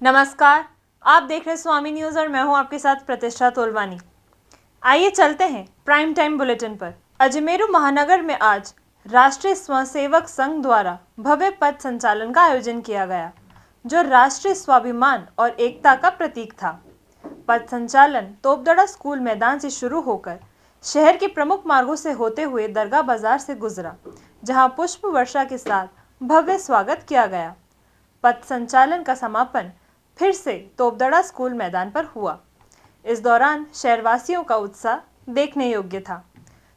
नमस्कार, आप देख रहे हैं स्वामी न्यूज़ और मैं हूं आपके साथ प्रतिष्ठा तोलवानी। आइए चलते हैं प्राइम टाइम बुलेटिन पर। अजमेरू महानगर में आज राष्ट्रीय स्वयंसेवक संघ द्वारा भव्य पथ संचालन का आयोजन किया गया, जो राष्ट्रीय स्वाभिमान और एकता का प्रतीक था। पथ संचालन तोपदड़ा स्कूल मैदान से शुरू होकर शहर के प्रमुख मार्गों से होते हुए दरगाह बाजार से गुजरा, जहां पुष्प वर्षा के साथ भव्य स्वागत किया गया। पथ संचालन का समापन फिर से तोपदड़ा स्कूल मैदान पर हुआ। इस दौरान शहरवासियों का उत्साह देखने योग्य था।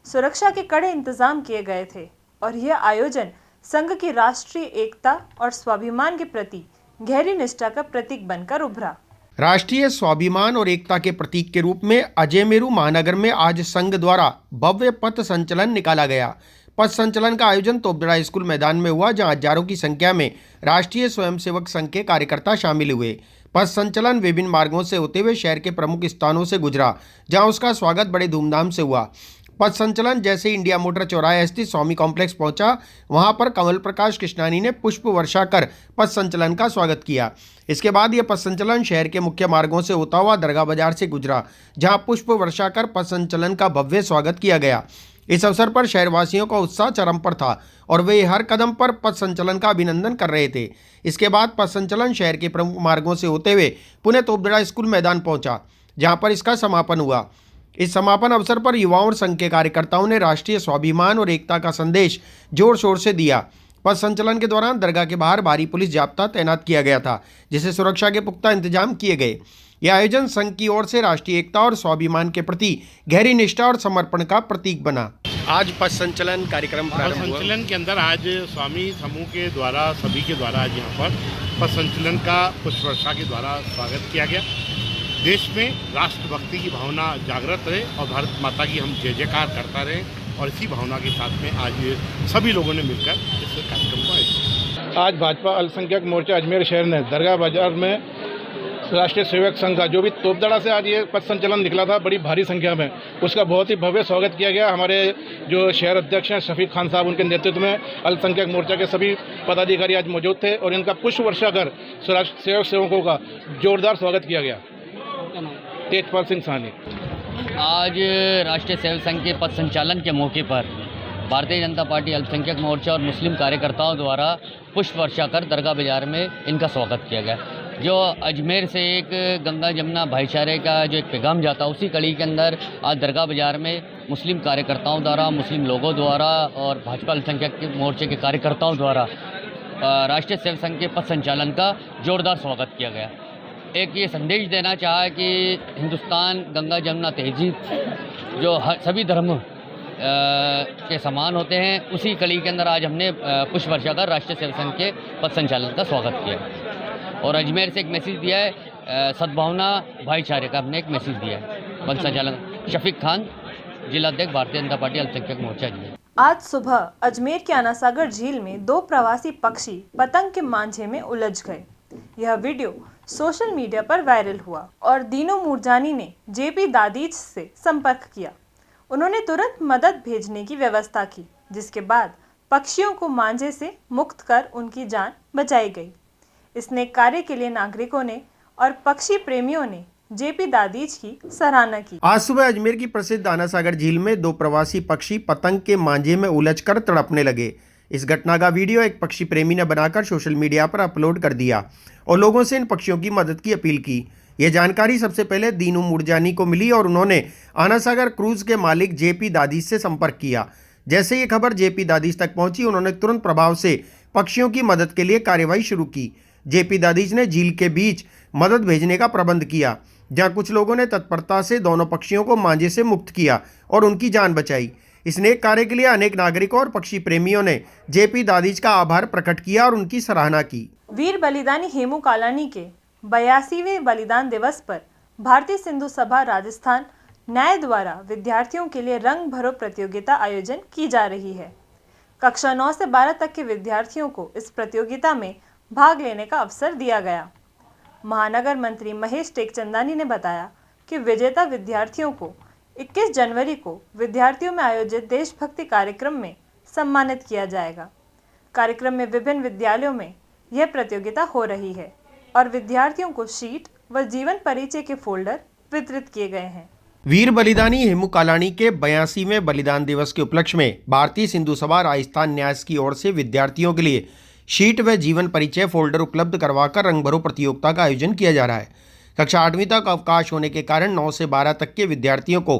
सुरक्षा के कड़े इंतजाम किए गए थे और यह आयोजन संघ की राष्ट्रीय एकता और स्वाभिमान के प्रति गहरी निष्ठा का प्रतीक बनकर उभरा। राष्ट्रीय स्वाभिमान और एकता के प्रतीक के रूप में अजमेरू महानगर में आज संघ द्वारा भव्य पथ संचलन निकाला गया। पथ संचलन का आयोजन तोपदड़ा स्कूल मैदान में हुआ, जहां हजारों की संख्या में राष्ट्रीय स्वयंसेवक संघ के कार्यकर्ता शामिल हुए। पथ संचलन विभिन्न मार्गों से होते हुए शहर के प्रमुख स्थानों से गुजरा, जहां उसका स्वागत बड़े धूमधाम से हुआ। पथ संचलन जैसे इंडिया मोटर चौराहे स्थित स्वामी कॉम्प्लेक्स पहुंचा, वहां पर कमल प्रकाश कृष्णानी ने पुष्प वर्षा कर पथ संचलन का स्वागत किया। इसके बाद यह पथ संचलन शहर के मुख्य मार्गों से होता हुआ दरगाह बाजार से गुजरा, जहां पुष्प वर्षा कर पथ संचलन का भव्य स्वागत किया गया। इस अवसर पर शहरवासियों का उत्साह चरम पर था और वे हर कदम पर पथ संचलन का अभिनंदन कर रहे थे। इसके बाद पथ संचलन शहर के प्रमुख मार्गों से होते हुए पुणे तोपदड़ा स्कूल मैदान पहुंचा, जहां पर इसका समापन हुआ। इस समापन अवसर पर युवाओं और संघ के कार्यकर्ताओं ने राष्ट्रीय स्वाभिमान और एकता का संदेश जोर शोर से दिया। पथ संचलन के दौरान दरगाह के बाहर भारी पुलिस जाब्ता तैनात किया गया था, जिससे सुरक्षा के पुख्ता इंतजाम किए गए। यह आयोजन संघ की ओर से राष्ट्रीय एकता और स्वाभिमान के प्रति गहरी निष्ठा और समर्पण का प्रतीक बना। आज पथ संचलन कार्यक्रम प्रारंभ हुआ। संचलन के अंदर आज स्वामी समूह के द्वारा सभी के द्वारा आज यहाँ पर पथ संचलन का पुष्प वर्षा के द्वारा स्वागत किया गया। देश में राष्ट्रभक्ति की भावना जागृत रहे और भारत माता की हम जय जयकार करता रहे, और इसी भावना के साथ में आज सभी लोगों ने मिलकर इस कार्यक्रम को आयोजित। आज भाजपा अल्पसंख्यक मोर्चा अजमेर शहर ने दरगाह बाजार में राष्ट्रीय सेवक संघ का जो भी तोपदड़ा से आज ये पथ संचलन निकला था बड़ी भारी संख्या में, उसका बहुत ही भव्य स्वागत किया गया। हमारे जो शहर अध्यक्ष हैं शफीक खान साहब, उनके नेतृत्व में अल्पसंख्यक मोर्चा के सभी पदाधिकारी आज मौजूद थे और इनका पुष्प वर्षा कर सेवक सेवकों का जोरदार स्वागत किया गया। तेजपाल सिंह साहनी। आज राष्ट्रीय सेवक संघ के पथ संचालन के मौके पर भारतीय जनता पार्टी अल्पसंख्यक मोर्चा और मुस्लिम कार्यकर्ताओं द्वारा पुष्प वर्षा कर दरगाह बाजार में इनका स्वागत किया गया। जो अजमेर से एक गंगा जमुना भाईचारे का जो एक पैगाम जाता, उसी कड़ी के अंदर आज दरगाह बाजार में मुस्लिम कार्यकर्ताओं द्वारा, मुस्लिम लोगों द्वारा और भाजपा अल्पसंख्यक मोर्चे के कार्यकर्ताओं द्वारा राष्ट्रीय सेवक संघ के पथ संचालन का जोरदार स्वागत किया गया। एक ये संदेश देना चाहा कि हिंदुस्तान गंगा जमुना तहजीब जो सभी धर्म के समान होते हैं, उसी कड़ी के अंदर आज हमने पुष्प वर्षा कर राष्ट्रीय सेवक संघ के पथ संचालन का स्वागत किया और अजमेर से एक मैसेज दिया है, सद्भावना भाईचारे का हमने एक मैसेज दिया है। पथ संचालन शफीक खान, जिलाध्यक्ष भारतीय जनता पार्टी अल्पसंख्यक मोर्चा अजमेर। आज सुबह अजमेर के आनासागर झील में 2 प्रवासी पक्षी पतंग के मांझे में उलझ गए। यह वीडियो सोशल मीडिया पर वायरल हुआ और दीनू मुरजानी ने जेपी दादीज से संपर्क किया। उन्होंने तुरंत मदद भेजने की व्यवस्था की, जिसके बाद पक्षियों को मांझे से मुक्त कर उनकी जान बचाई गई। इस नेक कार्य के लिए नागरिकों ने और पक्षी प्रेमियों ने जेपी दादीज की सराहना की। आज सुबह अजमेर की प्रसिद्ध आनासागर झील में 2 प्रवासी पक्षी पतंग के मांझे में उलझकर तड़पने लगे। इस घटना का वीडियो एक पक्षी प्रेमी ने बनाकर सोशल मीडिया पर अपलोड कर दिया और लोगों से इन पक्षियों की मदद की अपील की। यह जानकारी सबसे पहले दीनू मुरजानी को मिली और उन्होंने आनासागर क्रूज के मालिक जेपी दादीज से संपर्क किया। जैसे ये खबर जेपी दादीज तक पहुंची, उन्होंने तुरंत प्रभाव से पक्षियों की मदद के लिए कार्यवाही शुरू की। जेपी दादीज ने झील के बीच मदद भेजने का प्रबंध किया, जहां कुछ लोगों ने तत्परता से दोनों पक्षियों को मांझे से मुक्त किया और उनकी जान बचाई। इस नेक कार्य के लिए अनेक नागरिकों और पक्षी प्रेमियों ने जेपी दादीज का आभार प्रकट किया और उनकी सराहना की। वीर बलिदानी हेमू कालानी के 82वें बलिदान दिवस पर भारतीय सिंधु सभा राजस्थान न्याय द्वारा विद्यार्थियों के लिए रंग भरो प्रतियोगिता आयोजन की जा रही है। कक्षा 9 से 12 तक के विद्यार्थियों को इस प्रतियोगिता में भाग लेने का अवसर दिया गया। महानगर मंत्री महेश टेकचंदानी ने बताया कि विजेता विद्यार्थियों को 21 जनवरी को विद्यार्थियों में आयोजित देशभक्ति कार्यक्रम में सम्मानित किया जाएगा। कार्यक्रम में विभिन्न विद्यालयों में यह प्रतियोगिता हो रही है। और विद्यार्थियों को शीट व जीवन परिचय के फोल्डर वितरित किए गए हैं। वीर बलिदानी हेमू कालानी के 82वें बलिदान दिवस के उपलक्ष्य में भारतीय सिंधु सभा राजस्थान न्यास की ओर से विद्यार्थियों के लिए शीट व जीवन परिचय फोल्डर उपलब्ध करवाकर रंग भरो प्रतियोगिता का आयोजन किया जा रहा है। कक्षा 8वीं तक अवकाश होने के कारण 9 से 12 तक के विद्यार्थियों को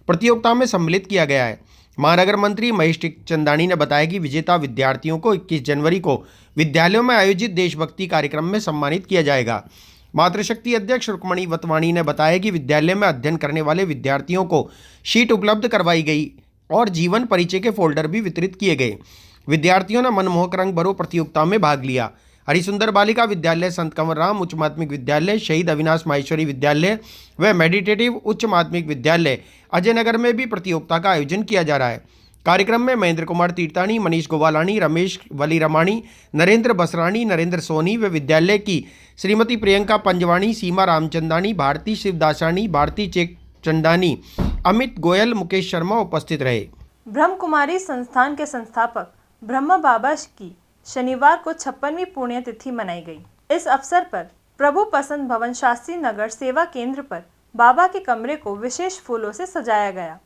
प्रतियोगिता में सम्मिलित किया गया है। महानगर मंत्री महेश चंदानी ने बताया कि विजेता विद्यार्थियों को 21 जनवरी को विद्यालयों में आयोजित देशभक्ति कार्यक्रम में सम्मानित किया जाएगा। मातृशक्ति अध्यक्ष रुक्मणी वतवाणी ने बताया कि विद्यालय में अध्ययन करने वाले विद्यार्थियों को शीट उपलब्ध करवाई गई और जीवन परिचय के फोल्डर भी वितरित किए गए। विद्यार्थियों ने मनमोहक रंग भरो प्रतियोगिता में भाग लिया। हरिसुंदर बालिका विद्यालय, संत कंवर राम उच्च माध्यमिक विद्यालय, शहीद अविनाश माहेश्वरी विद्यालय व मेडिटेटिव उच्च माध्यमिक विद्यालय अजय नगर में भी प्रतियोगिता का आयोजन किया जा रहा है। कार्यक्रम में महेंद्र कुमार तीर्थानी, मनीष गोवालानी, रमेश वलीरमाणी, नरेंद्र बसरानी, नरेंद्र सोनी व विद्यालय की श्रीमती प्रियंका पंजवाणी, सीमा रामचंदानी, भारती शिवदासानी, भारती चेकचंदानी, अमित गोयल, मुकेश शर्मा उपस्थित रहे। ब्रह्म कुमारी संस्थान के संस्थापक ब्रह्म बाबा की शनिवार को 56वीं पुण्यतिथि मनाई गई। इस अवसर पर प्रभु पसंद भवन शास्त्री नगर सेवा केंद्र पर बाबा के कमरे को विशेष फूलों से सजाया गया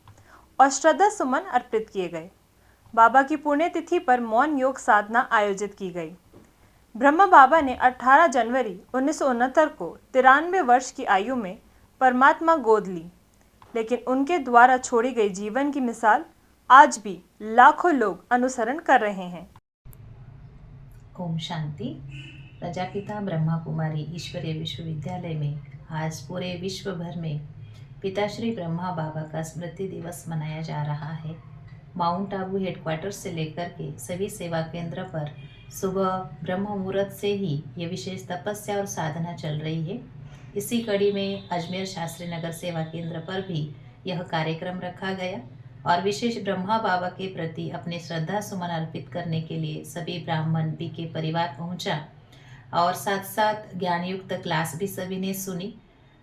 और श्रद्धा सुमन अर्पित किए गए। बाबा की पुण्यतिथि पर मौन योग साधना आयोजित की गई। ब्रह्म बाबा ने 18 जनवरी 1969 को 93 वर्ष की आयु में परमात्मा गोद ली, लेकिन उनके द्वारा छोड़ी गई जीवन की मिसाल आज भी लाखों लोग अनुसरण कर रहे हैं। ओम शांति। प्रजापिता ब्रह्मा कुमारी ईश्वरीय विश्वविद्यालय में आज पूरे विश्व भर में पिताश्री ब्रह्मा बाबा का स्मृति दिवस मनाया जा रहा है। माउंट आबू हेडक्वार्टर से लेकर के सभी सेवा केंद्र पर सुबह ब्रह्म मुहूर्त से ही ये विशेष तपस्या और साधना चल रही है। इसी कड़ी में अजमेर शास्त्री नगर सेवा केंद्र पर भी यह कार्यक्रम रखा गया और विशेष ब्रह्मा बाबा के प्रति अपने श्रद्धा सुमन अर्पित करने के लिए सभी ब्राह्मण के परिवार पहुंचा और साथ साथ ज्ञान युक्त क्लास भी सभी ने सुनी।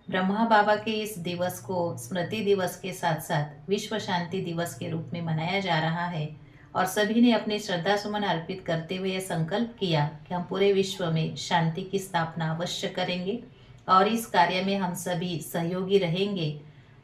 ब्रह्मा बाबा के इस दिवस को स्मृति दिवस के साथ साथ विश्व शांति दिवस के रूप में मनाया जा रहा है और सभी ने अपनी श्रद्धा सुमन अर्पित करते हुए संकल्प किया कि हम पूरे विश्व में शांति की स्थापना अवश्य करेंगे और इस कार्य में हम सभी सहयोगी रहेंगे।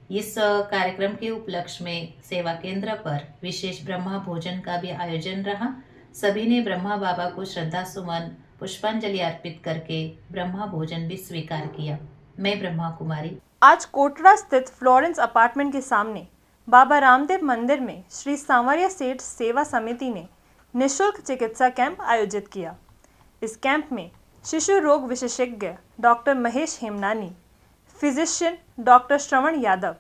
इस कार्यक्रम के उपलक्ष्य में सेवा केंद्र पर विशेष ब्रह्मा भोजन का भी आयोजन रहा। सभी ने ब्रह्मा बाबा को श्रद्धा सुमन पुष्पांजलि अर्पित करके ब्रह्मा भोजन भी स्वीकार किया। मैं ब्रह्मा कुमारी आज कोटरा स्थित फ्लोरेंस अपार्टमेंट के सामने बाबा रामदेव मंदिर में श्री सांवरिया सेठ सेवा समिति ने निःशुल्क चिकित्सा कैंप आयोजित किया। इस कैंप में शिशु रोग विशेषज्ञ doctor Mahesh Hemnani, physician doctor Shravan Yadav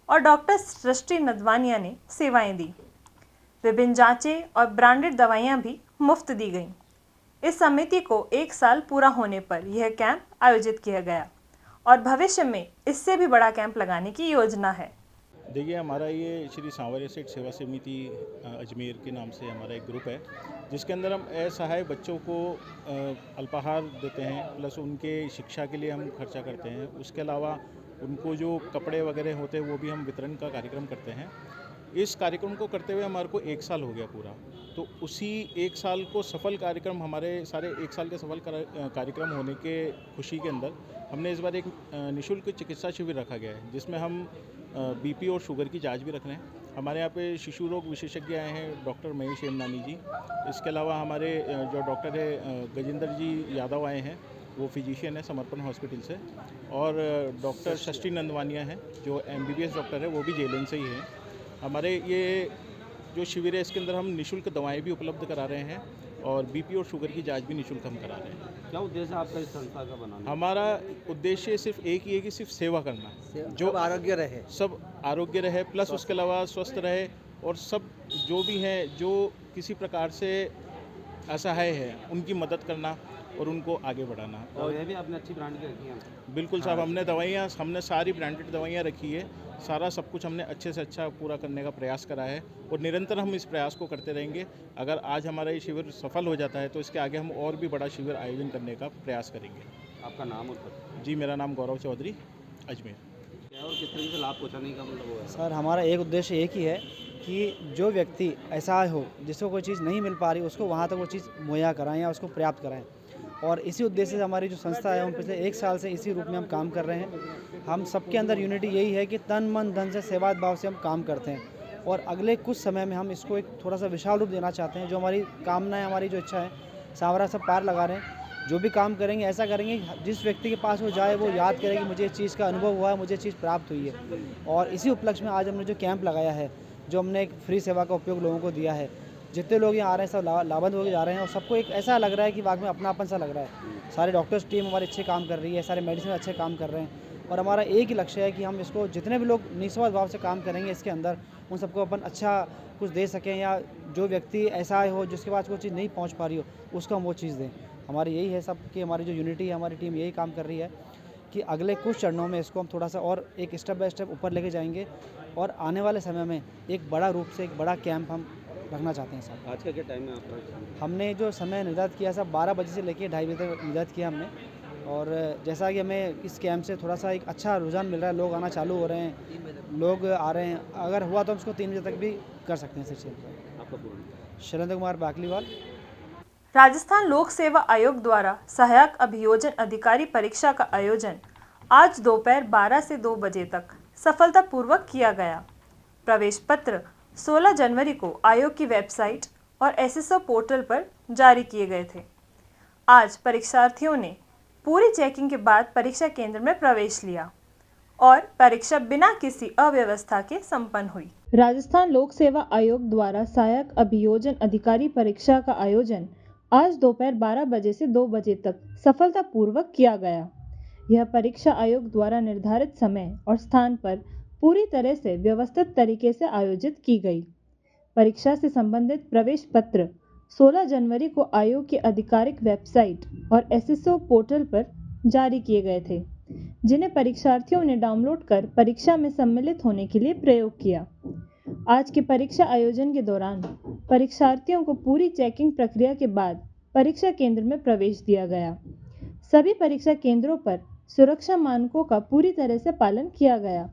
और डॉक्टर सृष्टि नदवानिया ने सेवाएं दी। विभिन्न जांचें और ब्रांडेड दवाइयां भी मुफ्त दी गईं। इस समिति को 1 साल पूरा होने पर यह कैंप आयोजित किया गया और भविष्य में इससे भी बड़ा कैंप लगाने की योजना है। देखिए, हमारा ये श्री सांवरिया सेठ सेवा समिति अजमेर के नाम से हमारा एक ग्रुप है जिसके अंदर हम असहाय बच्चों को अल्पाहार देते हैं, प्लस उनके शिक्षा के लिए हम खर्चा करते हैं। उसके अलावा उनको जो कपड़े वगैरह होते हैं वो भी हम वितरण का कार्यक्रम करते हैं। इस कार्यक्रम को करते हुए हमारे को 1 साल हो गया पूरा। तो उसी 1 साल को सफल कार्यक्रम, हमारे सारे 1 साल के सफल कार्यक्रम होने के खुशी के अंदर हमने इस बार एक निःशुल्क चिकित्सा शिविर रखा गया है जिसमें हम बीपी और शुगर की जांच भी रख रहे हैं। हमारे यहाँ पे शिशु रोग विशेषज्ञ आए हैं डॉक्टर महेश हेमनानी जी। इसके अलावा हमारे जो डॉक्टर है गजेंद्र जी यादव आए हैं, वो फिजिशियन है समर्पण हॉस्पिटल से, और डॉक्टर सृष्टि नंदवानिया हैं जो MBBS डॉक्टर है, वो भी जेएलएन से ही हैं। हमारे ये जो शिविर है इसके अंदर हम निःशुल्क दवाएं भी उपलब्ध करा रहे हैं और बीपी और शुगर की जांच भी निःशुल्क हम करा रहे हैं। क्या उद्देश्य आपका इस संस्था का बनाना? हमारा उद्देश्य सिर्फ एक ही है कि सिर्फ सेवा करना, जो आरोग्य रहे, सब आरोग्य रहे, प्लस उसके अलावा स्वस्थ रहे, और सब जो भी हैं जो किसी प्रकार से असहाय है उनकी मदद करना और उनको आगे बढ़ाना। और ये भी आपने अच्छी ब्रांड की रखी है? बिल्कुल साहब, हमने सारी ब्रांडेड दवाइयाँ रखी है। सारा सब कुछ हमने अच्छे से अच्छा पूरा करने का प्रयास करा है और निरंतर हम इस प्रयास को करते रहेंगे। अगर आज हमारा ये शिविर सफल हो जाता है तो इसके आगे हम और भी बड़ा शिविर आयोजन करने का प्रयास करेंगे। आपका नाम और? जी, मेरा नाम गौरव चौधरी, अजमेर। क्या और किस तरीके से लाभ पहुँचाने का मतलब वो है? सर, हमारा एक उद्देश्य एक ही है कि जो व्यक्ति ऐसा हो जिसको कोई चीज़ नहीं मिल पा रही उसको वहाँ तक वो चीज़ मुहैया कराएं या उसको पर्याप्त कराएं। और इसी उद्देश्य से हमारी जो संस्था है, उन पिछले 1 साल से इसी रूप में हम काम कर रहे हैं। हम सबके अंदर यूनिटी यही है कि तन मन धन से सेवा भाव से हम काम करते हैं और अगले कुछ समय में हम इसको एक थोड़ा सा विशाल रूप देना चाहते हैं। जो हमारी कामनाएं, हमारी जो इच्छा है, सावरा सब पार लगा रहे हैं। जो भी काम करेंगे ऐसा करेंगे जिस व्यक्ति के पास वो जाए वो याद करे कि मुझे इस चीज़ का अनुभव हुआ है, मुझे चीज़ प्राप्त हुई है। और इसी उपलक्ष्य में आज हमने जो कैंप लगाया है, जो हमने एक फ्री सेवा का उपयोग लोगों को दिया है, जितने लोग यहाँ आ रहे हैं सब लाभान्वित होकर जा रहे हैं और सबको एक ऐसा लग रहा है कि वाकई में अपनापन सा लग रहा है। सारे डॉक्टर्स टीम हमारे अच्छे काम कर रही है, सारे मेडिसिन अच्छे काम कर रहे हैं और हमारा एक ही लक्ष्य है कि हम इसको जितने भी लोग निस्वार्थ भाव से काम करेंगे इसके अंदर, उन सबको अपन अच्छा कुछ दे सकें या जो व्यक्ति ऐसा हो जिसके पास कोई चीज़ नहीं पहुँच पा रही हो उसको हम वो चीज़ दें। हमारी यही है सब कि हमारी जो यूनिटी है, हमारी टीम यही काम कर रही है कि अगले कुछ चरणों में इसको हम थोड़ा सा और एक स्टेप बाय स्टेप ऊपर लेके जाएंगे और आने वाले समय में एक बड़ा रूप से एक बड़ा कैंप हम रखना चाहते हैं सर। आज का क्या टाइम है आपका? हमने जो समय निर्धारित किया सब 12 बजे से लेकर 2:30 बजे तक निर्धारित किया हमने और जैसा कि हमें इस कैंप से थोड़ा सा एक अच्छा रुझान मिल रहा है, लोग आना चालू हो रहे हैं, लोग आ रहे हैं। अगर हुआ तो हम इसको 3 बजे तक भी कर सकते हैं सर। आपका पूर्ण शैलेंद्र कुमार बाकलीवाल। राजस्थान लोक सेवा आयोग द्वारा सहायक अभियोजन अधिकारी परीक्षा का आयोजन आज दोपहर 12 से 2 बजे तक सफलतापूर्वक किया गया। प्रवेश पत्र 16 जनवरी को आयोग की वेबसाइट और एसएसओ पोर्टल पर जारी किए गए थे। आज परीक्षार्थियों ने पूरी चेकिंग के बाद परीक्षा केंद्र में प्रवेश लिया और परीक्षा बिना किसी अव्यवस्था के संपन्न हुई। राजस्थान लोक सेवा आयोग द्वारा सहायक अभियोजन अधिकारी परीक्षा का आयोजन आज दोपहर 12 बजे से 2 बजे तक सफलतापूर्वक किया गया। यह परीक्षा आयोग द्वारा निर्धारित समय और स्थान पर पूरी तरह से व्यवस्थित तरीके से आयोजित की गई। परीक्षा से संबंधित प्रवेश पत्र 16 जनवरी को आयोग की आधिकारिक वेबसाइट और एसएसओ पोर्टल पर जारी किए गए थे, जिन्हें परीक्षार्थियों ने डाउनलोड कर परीक्षा में सम्मिलित होने के लिए प्रयोग किया। आज के परीक्षा आयोजन के दौरान परीक्षार्थियों को पूरी चेकिंग प्रक्रिया के बाद परीक्षा केंद्र में प्रवेश दिया गया। सभी परीक्षा केंद्रों पर सुरक्षा मानकों का पूरी तरह से पालन किया गया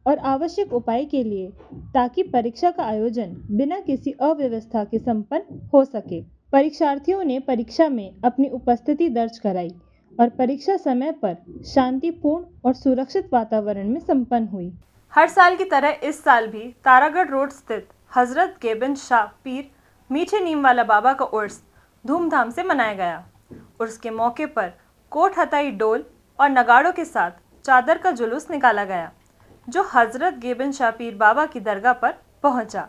और आवश्यक उपाय के लिए ताकि परीक्षा का आयोजन बिना किसी अव्यवस्था के संपन्न हो सके। परीक्षार्थियों ने परीक्षा में अपनी उपस्थिति दर्ज कराई और परीक्षा समय पर शांतिपूर्ण और सुरक्षित वातावरण में संपन्न हुई। हर साल की तरह इस साल भी तारागढ़ रोड स्थित हजरत गेबन शाह पीर मीठे नीम वाला बाबा का उर्स धूमधाम से मनाया गया। उर्स के मौके पर कोट हथाई डोल और नगाड़ों के साथ चादर का जुलूस निकाला गया, जो हजरत गेबन शाह पीर बाबा की दरगाह पर पहुंचा।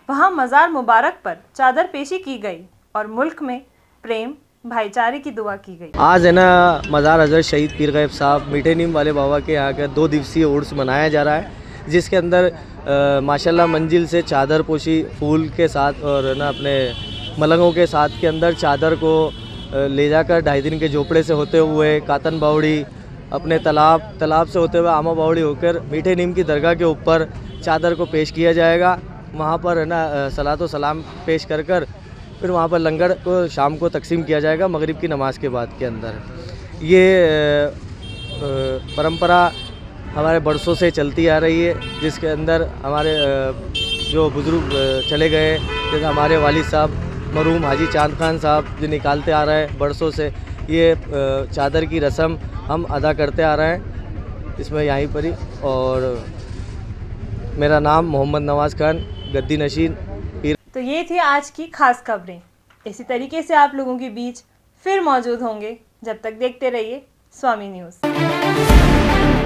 वहां मज़ार मुबारक पर चादर पेशी की गई और मुल्क में प्रेम भाईचारे की दुआ की गई। आज है ना मज़ार हजरत शहीद पीर गैब साहब मीठे नीम वाले बाबा के यहाँ का 2 दिवसीय उर्स मनाया जा रहा है, जिसके अंदर माशाल्लाह मंजिल से चादर पोशी फूल के साथ और ना अपने मलंगों के साथ के अंदर चादर को ले जाकर 2.5 दिन के झोपड़े से होते हुए कातन बावड़ी अपने तालाब से होते हुए आमा बावड़ी होकर मीठे नीम की दरगाह के ऊपर चादर को पेश किया जाएगा। वहाँ पर है ना सलातो सलाम पेश कर फिर वहाँ पर लंगर को शाम को तकसीम किया जाएगा मगरिब की नमाज के बाद के अंदर। ये परंपरा हमारे बरसों से चलती आ रही है, जिसके अंदर हमारे जो बुज़ुर्ग चले गए, जैसे हमारे वालिद साहब मरहूम हाजी चांद खान साहब जो निकालते आ रहे हैं बरसों से, ये चादर की रस्म हम अदा करते आ रहे हैं इसमें यहीं पर ही। और मेरा नाम मोहम्मद नवाज़ खान गद्दी नशीन। तो ये थी आज की खास खबरें। इसी तरीके से आप लोगों के बीच फिर मौजूद होंगे। जब तक देखते रहिए स्वामी न्यूज़।